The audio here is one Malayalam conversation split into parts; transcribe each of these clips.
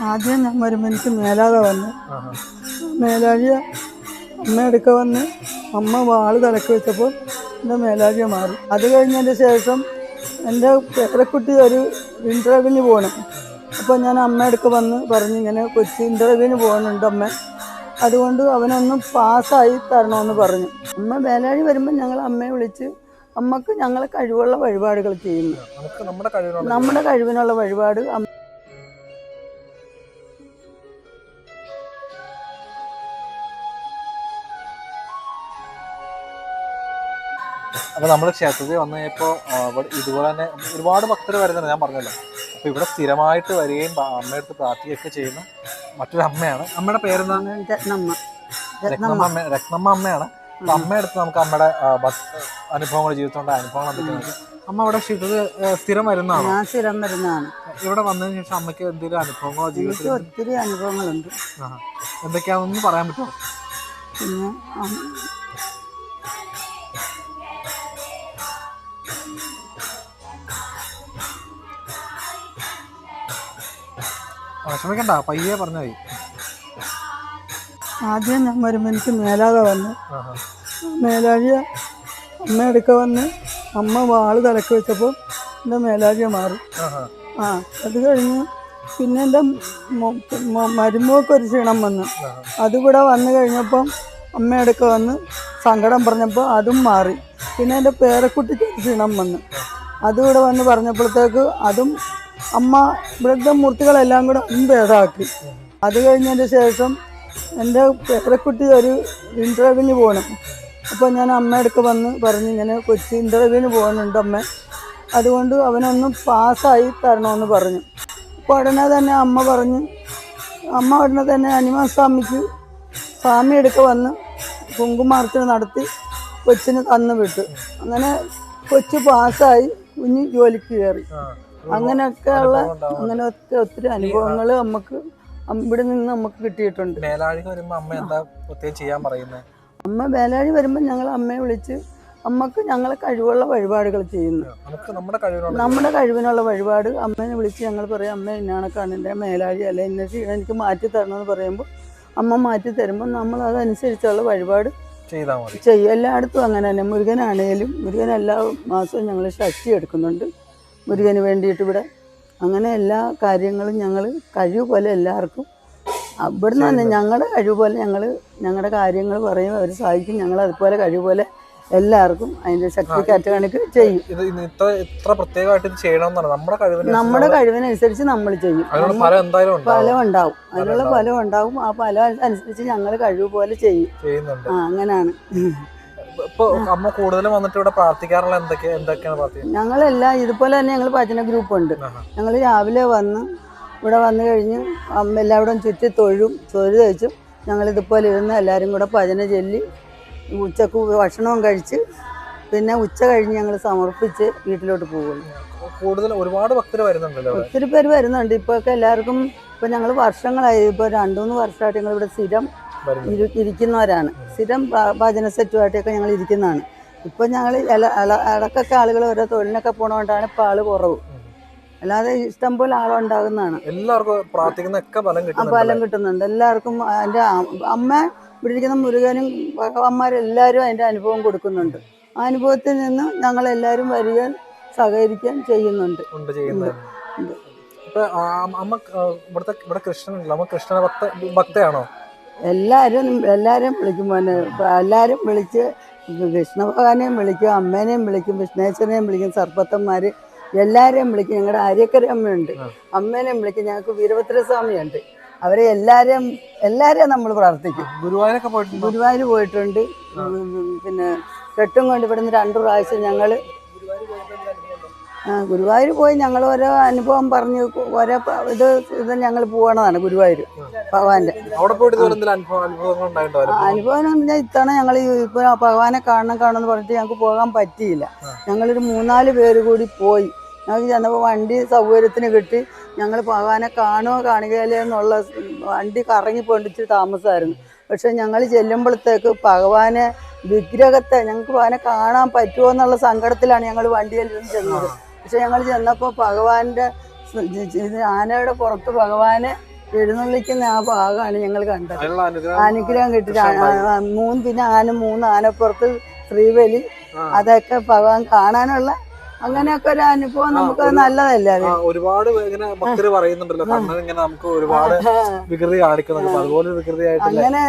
ആദ്യം ഞാൻ വരുമ്പോൾ എനിക്ക് മേലാതെ വന്നു. മേലാഴിയ അമ്മയെടുക്ക വന്ന് അമ്മ വാള് തലക്ക് വെച്ചപ്പോൾ എൻ്റെ മേലാഴിയ മാറി. അത് കഴിഞ്ഞതിൻ്റെ ശേഷം എൻ്റെ പേരക്കുട്ടി ഒരു ഇൻ്റർവ്യൂവിന് പോകണം. അപ്പോൾ ഞാൻ അമ്മയെടുക്ക വന്ന് പറഞ്ഞ് ഇങ്ങനെ കൊച്ചി ഇൻ്റർവ്യൂവിന് പോകുന്നുണ്ട് അമ്മ, അതുകൊണ്ട് അവനൊന്ന് പാസ്സായി തരണമെന്ന് പറഞ്ഞു. അമ്മ മേലാഴി വരുമ്പോൾ ഞങ്ങൾ അമ്മയെ വിളിച്ച് അമ്മക്ക് ഞങ്ങളെ കഴിവുള്ള വഴിപാടുകൾ ചെയ്യുന്നു. നമ്മുടെ കഴിവിനുള്ള വഴിപാട് അപ്പോൾ നമ്മൾ ക്ഷേത്രത്തിൽ വന്നു കഴിഞ്ഞപ്പോൾ ഇതുപോലെ തന്നെ ഒരുപാട് ഭക്തർ വരുന്നുണ്ട്, ഞാൻ പറഞ്ഞല്ലോ. അപ്പോൾ ഇവിടെ സ്ഥിരമായിട്ട് വരികയും അമ്മയെടുത്ത് പ്രാർത്ഥിക്കുകയൊക്കെ ചെയ്യുന്ന മറ്റൊരു അമ്മയാണ്. അമ്മയുടെ പേരെന്താ? രത്നമ്മ അമ്മയാണ്. അപ്പോൾ അമ്മയെടുത്ത് നമുക്ക് അമ്മയുടെ അനുഭവങ്ങൾ, ജീവിതത്തിലുള്ള അനുഭവങ്ങൾ എന്തൊക്കെയാണ്? അമ്മ ഇവിടെ സ്ഥിരം വരുന്നതാണ്? ഞാൻ സ്ഥിരം വരുന്നതാണ്. ഇവിടെ വന്നതിന് ശേഷം അമ്മയ്ക്ക് എന്തെങ്കിലും അനുഭവങ്ങളോ ജീവിതത്തിൽ? ഒത്തിരി അനുഭവങ്ങളുണ്ട്. എന്തൊക്കെയാണെന്ന് പറയാൻ പറ്റുമോ? പിന്നെ വിഷമിക്കണ്ട, പയ്യെ പറഞ്ഞാൽ മതി. ആദ്യം ഞാൻ വരുമ്പോൾ എനിക്ക് മേലാതെ വന്നു. മേലാഴിയ അമ്മയെടുക്ക വന്ന് അമ്മ വാള് തലക്ക് വെച്ചപ്പോൾ എൻ്റെ മേലാഴിയ മാറി. അത് കഴിഞ്ഞ് പിന്നെ എൻ്റെ മരുമോക്കൊരു ക്ഷീണം വന്നു. അതിവിടെ വന്നു കഴിഞ്ഞപ്പം അമ്മയെടുക്ക വന്ന് സങ്കടം പറഞ്ഞപ്പോൾ അതും മാറി. പിന്നെ എൻ്റെ പേരക്കുട്ടിക്ക് ക്ഷീണം വന്നു. അതിവിടെ വന്ന് പറഞ്ഞപ്പോഴത്തേക്ക് അതും അമ്മ ഇവിടുത്തെ മൂർത്തികളെല്ലാം കൂടെ ഭേദമാക്കി. അത് കഴിഞ്ഞതിൻ്റെ ശേഷം എൻ്റെ പേരക്കുട്ടി ഒരു ഇൻ്റർവ്യൂവിന് പോകണം. അപ്പോൾ ഞാൻ അമ്മയെടുക്ക് വന്ന് പറഞ്ഞ് ഇങ്ങനെ കൊച്ചി ഇൻ്റർവ്യൂവിന് പോകുന്നുണ്ട് അമ്മ, അതുകൊണ്ട് അവനൊന്ന് പാസ്സായി തരണമെന്ന് പറഞ്ഞു. അപ്പോൾ ഉടനെ തന്നെ അമ്മ ഉടനെ തന്നെ ഹനുമാൻ സ്വാമി എടുക്ക വന്ന് കുങ്കുമാർച്ചന നടത്തി കൊച്ചിന് തന്നു വിട്ടു. അങ്ങനെ കൊച്ചു പാസ്സായി, കുഞ്ഞ് ജോലിക്ക് കയറി. അങ്ങനെയൊക്കെയുള്ള ഒത്തിരി അനുഭവങ്ങൾ നമുക്ക് ഇവിടെ നിന്ന് നമുക്ക് കിട്ടിയിട്ടുണ്ട്. അമ്മ മേലാഴി വരുമ്പോൾ ഞങ്ങൾ അമ്മയെ വിളിച്ച് അമ്മക്ക് ഞങ്ങളെ കഴിവുള്ള വഴിപാടുകൾ ചെയ്യുന്നു. നമ്മുടെ കഴിവിനുള്ള വഴിപാട് അമ്മേനെ വിളിച്ച് ഞങ്ങൾ പറയും, അമ്മ ഇന്നാണക്കാണ് എൻ്റെ മേലാഴി അല്ല, ഇന്ന എനിക്ക് മാറ്റി തരണമെന്ന് പറയുമ്പോൾ അമ്മ മാറ്റി തരുമ്പോൾ നമ്മൾ അതനുസരിച്ചുള്ള വഴിപാട് ചെയ്യും. എല്ലായിടത്തും അങ്ങനെ തന്നെ. മുരുകനാണേലും മുരുകൻ എല്ലാ മാസവും ഞങ്ങൾ ഷഷ്ടി എടുക്കുന്നുണ്ട് മുരുകന് വേണ്ടിയിട്ട് ഇവിടെ. അങ്ങനെ എല്ലാ കാര്യങ്ങളും ഞങ്ങൾ കഴിവ് പോലെ എല്ലാവർക്കും ഇവിടെ നിന്ന് തന്നെ ഞങ്ങളുടെ കഴിവ് പോലെ ഞങ്ങളുടെ കാര്യങ്ങൾ പറയും, അവർ സഹായിക്കും. ഞങ്ങൾ അതുപോലെ കഴിവ് പോലെ എല്ലാവർക്കും അതിൻ്റെ ശക്തി കാറ്റ് കണക്ക് ചെയ്യും. നമ്മുടെ കഴിവിനനുസരിച്ച് നമ്മൾ ചെയ്യും. ഫലം ഉണ്ടാവും, അതിനുള്ള ഫലം ഉണ്ടാവും. ആ ഫലം അനുസരിച്ച് ഞങ്ങൾ കഴിവ് പോലെ ചെയ്യും. അങ്ങനെയാണ്. ഞങ്ങളെല്ലാം ഇതുപോലെ തന്നെ ഞങ്ങൾ ഭജന ഗ്രൂപ്പുണ്ട്. ഞങ്ങൾ രാവിലെ ഇവിടെ വന്നു കഴിഞ്ഞ് എല്ലാവരും ചുറ്റി തൊഴുത് വെച്ചും ഞങ്ങൾ ഇതുപോലെ ഇരുന്ന് എല്ലാവരും കൂടെ ഭജന ചൊല്ലി ഉച്ചക്ക് ഭക്ഷണവും കഴിച്ച് പിന്നെ ഉച്ച കഴിഞ്ഞ് ഞങ്ങൾ സമർപ്പിച്ച് വീട്ടിലോട്ട് പോകുന്നു. ഒരുപാട് ഭക്തർ വരുന്നുണ്ടല്ലോ, ഒത്തിരി പേര് വരുന്നുണ്ട്. ഇപ്പൊക്കെ എല്ലാവർക്കും ഇപ്പൊ ഞങ്ങൾ വർഷങ്ങളായി, ഇപ്പൊ 2-3 വർഷമായിട്ട് ഞങ്ങൾ ഇവിടെ സ്ഥിരം ഇരിക്കുന്നവരാണ്. സ്ഥിരം ഭജന സെറ്റുമായിട്ടൊക്കെ ഞങ്ങൾ ഇരിക്കുന്നതാണ്. ഇപ്പം ഞങ്ങൾ ഇടക്കൊക്കെ ആളുകൾ ഓരോ തൊഴിലിനൊക്കെ പോണതുകൊണ്ടാണ് ഇപ്പം ആള് കുറവ്. അല്ലാതെ ഇഷ്ടം പോലെ ആളുണ്ടാകുന്നതാണ്. എല്ലാവർക്കും ഫലം കിട്ടുന്നുണ്ട്. എല്ലാവർക്കും അതിൻ്റെ അമ്മ ഇവിടെ ഇരിക്കുന്ന മുരുകനും ഭഗവാന്മാരെല്ലാവരും അതിൻ്റെ അനുഭവം കൊടുക്കുന്നുണ്ട്. ആ അനുഭവത്തിൽ നിന്ന് ഞങ്ങളെല്ലാവരും വരികയും സഹകരിക്കുകയും ചെയ്യുന്നുണ്ട്. ഭക്തയാണോ? എല്ലാവരും വിളിക്കും. എല്ലാവരും വിളിച്ച് കൃഷ്ണ ഭഗവാനെയും വിളിക്കും, അമ്മേനെയും വിളിക്കും, വിഷ്ണേശ്വരനെയും വിളിക്കും, സർപ്പത്തന്മാർ എല്ലാവരെയും വിളിക്കും. ഞങ്ങളുടെ ആര്യക്കര അമ്മയുണ്ട്, അമ്മേനെയും വിളിക്കും. ഞങ്ങൾക്ക് വീരഭദ്രസ്വാമിയുണ്ട്. അവരെ എല്ലാവരെയും നമ്മൾ പ്രാർത്ഥിക്കും. ഗുരുവായൂർ പോയിട്ടുണ്ട്. പിന്നെ കെട്ടും കൊണ്ട് ഇവിടുന്ന് 2 പ്രാവശ്യം ഞങ്ങൾ ഗുരുവായൂർ പോയി ഞങ്ങൾ ഓരോ അനുഭവം പറഞ്ഞ് ഓരോ ഇത് ഞങ്ങൾ പോകണതാണ് ഗുരുവായൂർ ഭഗവാന്റെ. അനുഭവം എന്ന് പറഞ്ഞാൽ ഇത്തവണ ഞങ്ങൾ ഇപ്പോൾ ഭഗവാനെ കാണണമെന്ന് പറഞ്ഞിട്ട് ഞങ്ങൾക്ക് പോകാൻ പറ്റിയില്ല. ഞങ്ങളൊരു 3-4 പേര് കൂടി പോയി. ഞങ്ങൾക്ക് ചെന്നപ്പോൾ വണ്ടി സൗകര്യത്തിന് കിട്ടി. ഞങ്ങൾ ഭഗവാനെ കാണുകയില്ലേ എന്നുള്ള വണ്ടി കറങ്ങിപ്പോയിട്ട് ഇച്ചിരി താമസമായിരുന്നു. പക്ഷെ ഞങ്ങൾ ചെല്ലുമ്പോഴത്തേക്ക് ഭഗവാനെ വിഗ്രഹത്തെ ഞങ്ങൾക്ക് ഭഗവാനെ കാണാൻ പറ്റുമോ എന്നുള്ള സങ്കടത്തിലാണ് ഞങ്ങൾ വണ്ടിയിൽ ചെന്നത്. പക്ഷെ ഞങ്ങൾ ചെന്നപ്പോൾ ഭഗവാന്റെ ആനയുടെ പുറത്ത് ഭഗവാനെ എഴുന്നള്ളിക്കുന്ന ആ ഭാഗമാണ് ഞങ്ങൾ കണ്ടത്. അതിനുള്ള അനുഗ്രഹം കിട്ടിട്ട് പിന്നെ മൂന്ന് ആനപ്പുറത്ത് ശ്രീബലി, അതൊക്കെ ഭഗവാൻ കാണാനുള്ള അങ്ങനെയൊക്കെ ഒരു അനുഭവം നമുക്ക് നല്ലതല്ലേ. അത് ഒരുപാട് ഇങ്ങനെ ഭക്തര് പറയുന്നുണ്ടല്ലോ, കണ്ണനിങ്ങനെ നമുക്ക് ഒരുപാട് വികൃതി കാണിക്കുന്നുണ്ട്. അതുപോലെ വികൃതിയായിട്ട് അങ്ങനെ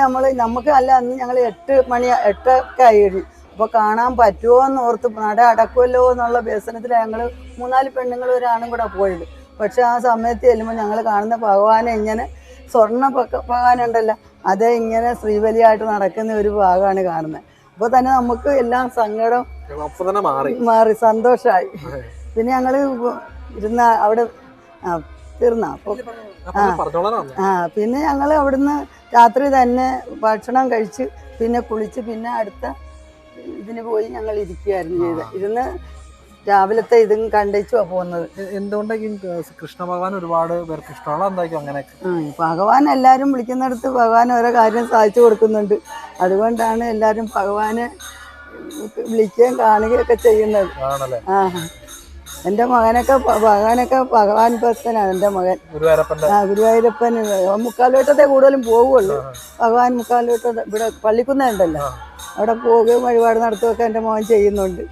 നമുക്ക് അല്ല, അന്ന് ഞങ്ങൾ 8 ആയി. അപ്പൊ കാണാൻ പറ്റുമോ എന്ന് ഓർത്ത് നട അടക്കുമല്ലോ എന്നുള്ള വ്യസനത്തിൽ ഞങ്ങള് 3-4 പെണ്ണുങ്ങളും ഒരാണും കൂടെ പോയത്. പക്ഷെ ആ സമയത്ത് ചെല്ലുമ്പോൾ ഞങ്ങൾ കാണുന്ന ഭഗവാനെ ഇങ്ങനെ സ്വർണ്ണ ഭഗവാനുണ്ടല്ലോ, അതേ ഇങ്ങനെ ശ്രീബലിയായിട്ട് നടക്കുന്ന ഒരു ഭാഗമാണ് കാണുന്നത്. അപ്പോൾ തന്നെ നമുക്ക് എല്ലാം സങ്കടം മാറി സന്തോഷമായി. പിന്നെ ഞങ്ങൾ ഇരുന്ന അവിടെ തീർന്ന അപ്പോൾ പിന്നെ ഞങ്ങൾ അവിടുന്ന് രാത്രി തന്നെ ഭക്ഷണം കഴിച്ച് പിന്നെ കുളിച്ച് പിന്നെ അടുത്ത ഇതിന് പോയി ഞങ്ങൾ ഇരിക്കുകയായിരുന്നു ചെയ്തത്. ഇരുന്ന് രാവിലത്തെ ഇതും കണ്ടേച്ചുവാ പോകുന്നത്. എന്തുകൊണ്ടായിരിക്കും കൃഷ്ണ ഭഗവാൻ ഒരുപാട് പേർക്ക് ഇഷ്ടമുള്ള എന്തായിരിക്കും അങ്ങനെ? ഭഗവാൻ എല്ലാവരും വിളിക്കുന്നിടത്ത് ഭഗവാൻ ഓരോ കാര്യം സാധിച്ചു കൊടുക്കുന്നുണ്ട്. അതുകൊണ്ടാണ് എല്ലാവരും ഭഗവാനെ വിളിക്കുകയും കാണുകയൊക്കെ ചെയ്യുന്നത്. എൻ്റെ മകനൊക്കെ ഭഗവാൻ ഭക്തനാണ് എൻ്റെ മകൻ. ഗുരുവായൂരപ്പൻ 3/4 വട്ടത്തെ കൂടുതലും പോകുള്ളൂ. ഭഗവാൻ 3/4 വട്ടം ഇവിടെ പള്ളിക്കുന്നതുണ്ടല്ലോ, അവിടെ പോവുകയും വഴിപാട് നടത്തുകയൊക്കെ എൻ്റെ മകൻ ചെയ്യുന്നുണ്ട്.